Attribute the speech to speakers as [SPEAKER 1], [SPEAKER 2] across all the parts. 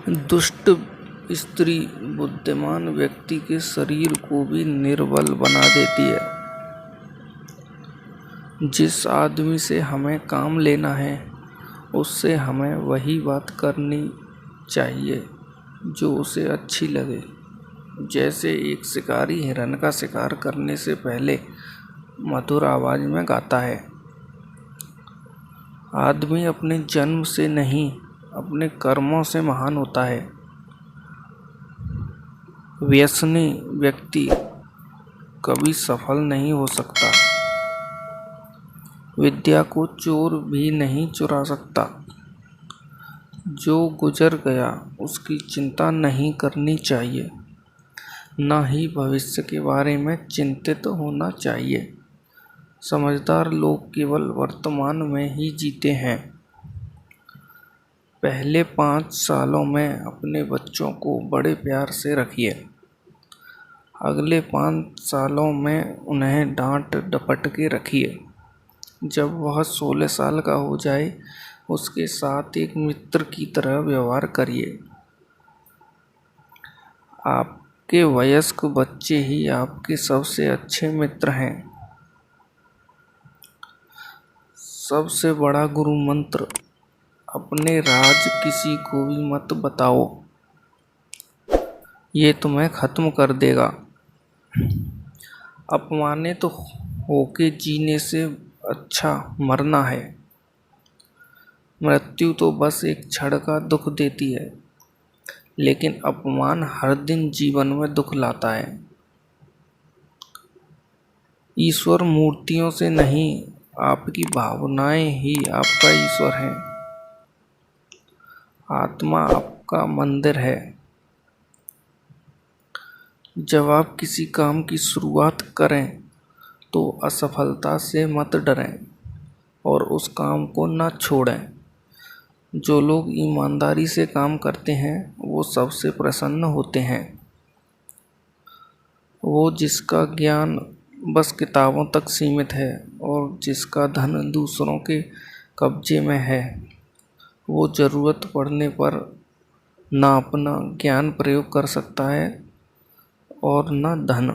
[SPEAKER 1] दुष्ट स्त्री बुद्धिमान व्यक्ति के शरीर को भी निर्बल बना देती है। जिस आदमी से हमें काम लेना है उससे हमें वही बात करनी चाहिए जो उसे अच्छी लगे। जैसे एक शिकारी हिरण का शिकार करने से पहले मधुर आवाज में गाता है। आदमी अपने जन्म से नहीं, अपने कर्मों से महान होता है। व्यसनी व्यक्ति कभी सफल नहीं हो सकता। विद्या को चोर भी नहीं चुरा सकता। जो गुजर गया उसकी चिंता नहीं करनी चाहिए, न ही भविष्य के बारे में चिंतित होना चाहिए। समझदार लोग केवल वर्तमान में ही जीते हैं। पहले 5 सालों में अपने बच्चों को बड़े प्यार से रखिए। अगले 5 सालों में उन्हें डांट डपट के रखिए। जब वह 16 साल का हो जाए उसके साथ एक मित्र की तरह व्यवहार करिए। आपके वयस्क बच्चे ही आपके सबसे अच्छे मित्र हैं। सबसे बड़ा गुरु मंत्र, अपने राज किसी को भी मत बताओ, ये तुम्हें खत्म कर देगा। अपमानित होके जीने से अच्छा मरना है। मृत्यु तो बस एक क्षण का दुख देती है, लेकिन अपमान हर दिन जीवन में दुख लाता है। ईश्वर मूर्तियों से नहीं, आपकी भावनाएं ही आपका ईश्वर है। आत्मा आपका मंदिर है। जब आप किसी काम की शुरुआत करें तो असफलता से मत डरें और उस काम को न छोड़ें। जो लोग ईमानदारी से काम करते हैं वो सबसे प्रसन्न होते हैं। वो जिसका ज्ञान बस किताबों तक सीमित है और जिसका धन दूसरों के कब्जे में है, वो ज़रूरत पड़ने पर ना अपना ज्ञान प्रयोग कर सकता है और न धन।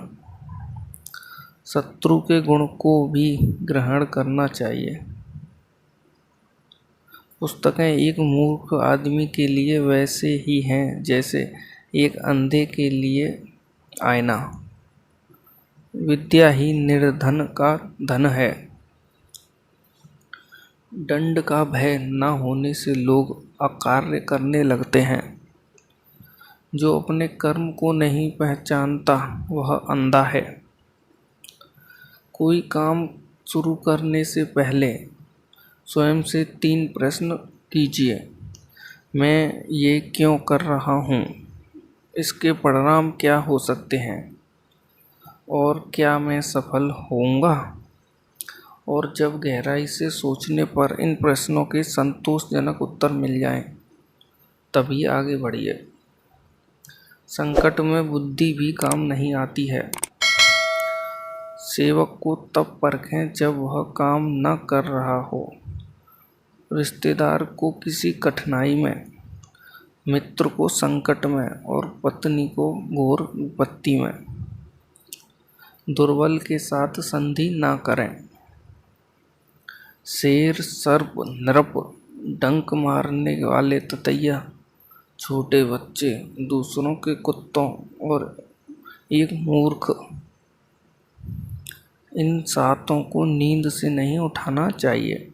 [SPEAKER 1] शत्रु के गुण को भी ग्रहण करना चाहिए। पुस्तकें एक मूर्ख आदमी के लिए वैसे ही हैं जैसे एक अंधे के लिए आईना। विद्या ही निर्धन का धन है। दंड का भय न होने से लोग अकार्य करने लगते हैं। जो अपने कर्म को नहीं पहचानता वह अंधा है। कोई काम शुरू करने से पहले स्वयं से 3 प्रश्न कीजिए। मैं ये क्यों कर रहा हूँ? इसके परिणाम क्या हो सकते हैं? और क्या मैं सफल होऊंगा? और जब गहराई से सोचने पर इन प्रश्नों के संतोषजनक उत्तर मिल जाएं, तभी आगे बढ़िए। संकट में बुद्धि भी काम नहीं आती है। सेवक को तब परखें जब वह काम न कर रहा हो। रिश्तेदार को किसी कठिनाई में, मित्र को संकट में और पत्नी को घोर विपत्ति में। दुर्बल के साथ संधि ना करें। शेर, सर्प, नृप, डंक मारने वाले ततैया, छोटे बच्चे, दूसरों के कुत्तों और एक मूर्ख, इन 7 को नींद से नहीं उठाना चाहिए।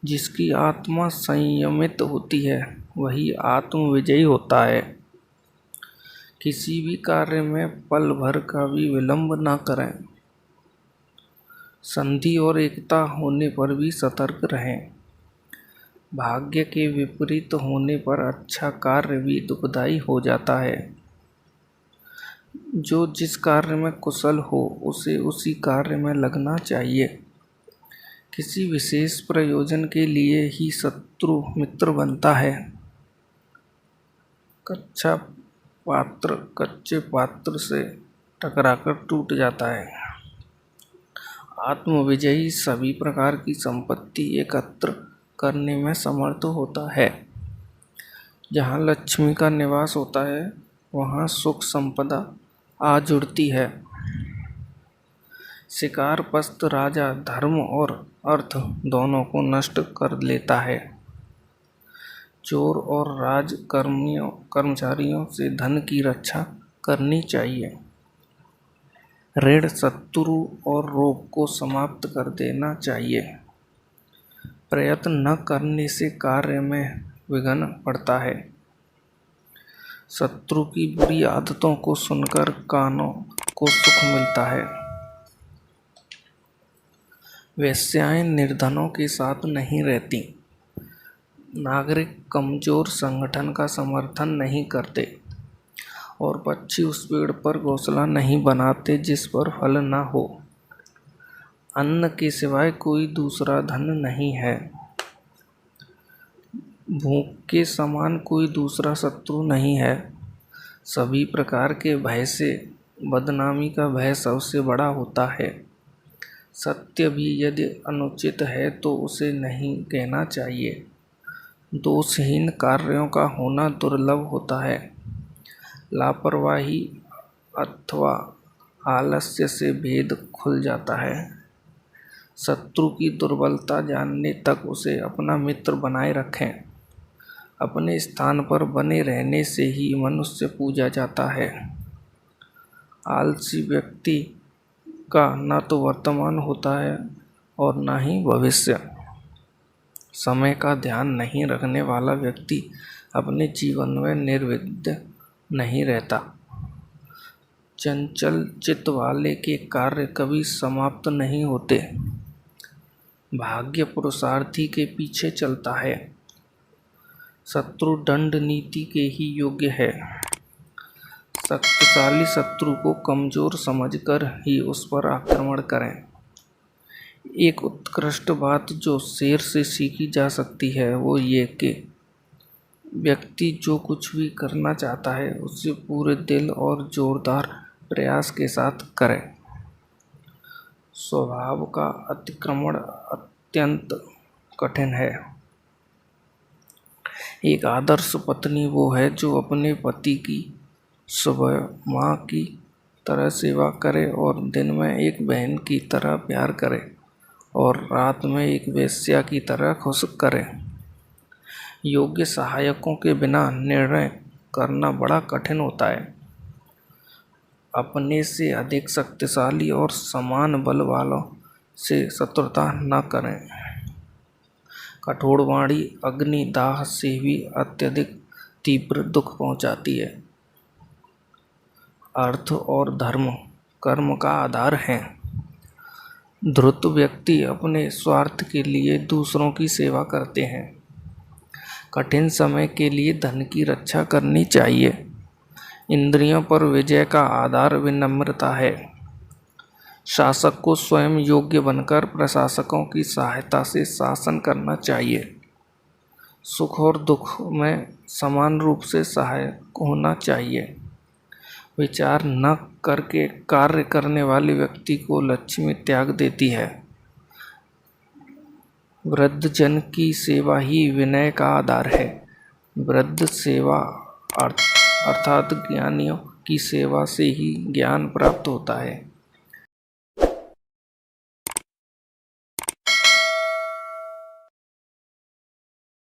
[SPEAKER 1] जिसकी आत्मा संयमित होती है वही आत्मविजयी होता है। किसी भी कार्य में पल भर का भी विलंब ना करें। संधि और एकता होने पर भी सतर्क रहें। भाग्य के विपरीत होने पर अच्छा कार्य भी दुखदाई हो जाता है। जो जिस कार्य में कुशल हो उसे उसी कार्य में लगना चाहिए। किसी विशेष प्रयोजन के लिए ही शत्रु मित्र बनता है। कच्चा पात्र कच्चे पात्र से टकराकर टूट जाता है। आत्मविजयी सभी प्रकार की संपत्ति एकत्र करने में समर्थ होता है। जहाँ लक्ष्मी का निवास होता है वहाँ सुख संपदा आ जुड़ती है। शिकार पस्त राजा धर्म और अर्थ दोनों को नष्ट कर लेता है। चोर और कर्मचारियों से धन की रक्षा करनी चाहिए। ऋण, शत्रु और रोग को समाप्त कर देना चाहिए। प्रयत्न न करने से कार्य में विघ्न पड़ता है। शत्रु की बुरी आदतों को सुनकर कानों को सुख मिलता है। वेश्याएं निर्धनों के साथ नहीं रहती। नागरिक कमजोर संगठन का समर्थन नहीं करते और पक्षी उस पेड़ पर घोंसला नहीं बनाते जिस पर फल न हो। अन्न के सिवाय कोई दूसरा धन नहीं है। भूख के समान कोई दूसरा शत्रु नहीं है। सभी प्रकार के भय से बदनामी का भय सबसे बड़ा होता है। सत्य भी यदि अनुचित है तो उसे नहीं कहना चाहिए। दोषहीन कार्यों का होना दुर्लभ होता है। लापरवाही अथवा आलस्य से भेद खुल जाता है। शत्रु की दुर्बलता जानने तक उसे अपना मित्र बनाए रखें। अपने स्थान पर बने रहने से ही मनुष्य पूजा जाता है। आलसी व्यक्ति का न तो वर्तमान होता है और न ही भविष्य। समय का ध्यान नहीं रखने वाला व्यक्ति अपने जीवन में निर्विघ्न नहीं रहता। चंचल चित्त वाले के कार्य कभी समाप्त नहीं होते। भाग्य पुरुषार्थी के पीछे चलता है। शत्रु दंड नीति के ही योग्य है। शक्तिशाली शत्रु को कमजोर समझकर ही उस पर आक्रमण करें। एक उत्कृष्ट बात जो शेर से सीखी जा सकती है वो ये कि व्यक्ति जो कुछ भी करना चाहता है उसे पूरे दिल और जोरदार प्रयास के साथ करे। स्वभाव का अतिक्रमण अत्यंत कठिन है। एक आदर्श पत्नी वो है जो अपने पति की सुबह माँ की तरह सेवा करे और दिन में एक बहन की तरह प्यार करे और रात में एक वेश्या की तरह खुश करे। योग्य सहायकों के बिना निर्णय करना बड़ा कठिन होता है। अपने से अधिक शक्तिशाली और समान बल वालों से शत्रुता न करें। कठोर वाणी अग्निदाह से भी अत्यधिक तीव्र दुख पहुंचाती है। अर्थ और धर्म कर्म का आधार हैं। धूर्त व्यक्ति अपने स्वार्थ के लिए दूसरों की सेवा करते हैं। कठिन समय के लिए धन की रक्षा करनी चाहिए। इंद्रियों पर विजय का आधार विनम्रता है। शासक को स्वयं योग्य बनकर प्रशासकों की सहायता से शासन करना चाहिए। सुख और दुख में समान रूप से सहायक होना चाहिए। विचार न करके कार्य करने वाले व्यक्ति को लक्ष्मी त्याग देती है। वृद्धजन की सेवा ही विनय का आधार है। वृद्ध सेवा अर्थात ज्ञानियों की सेवा से ही ज्ञान प्राप्त होता है।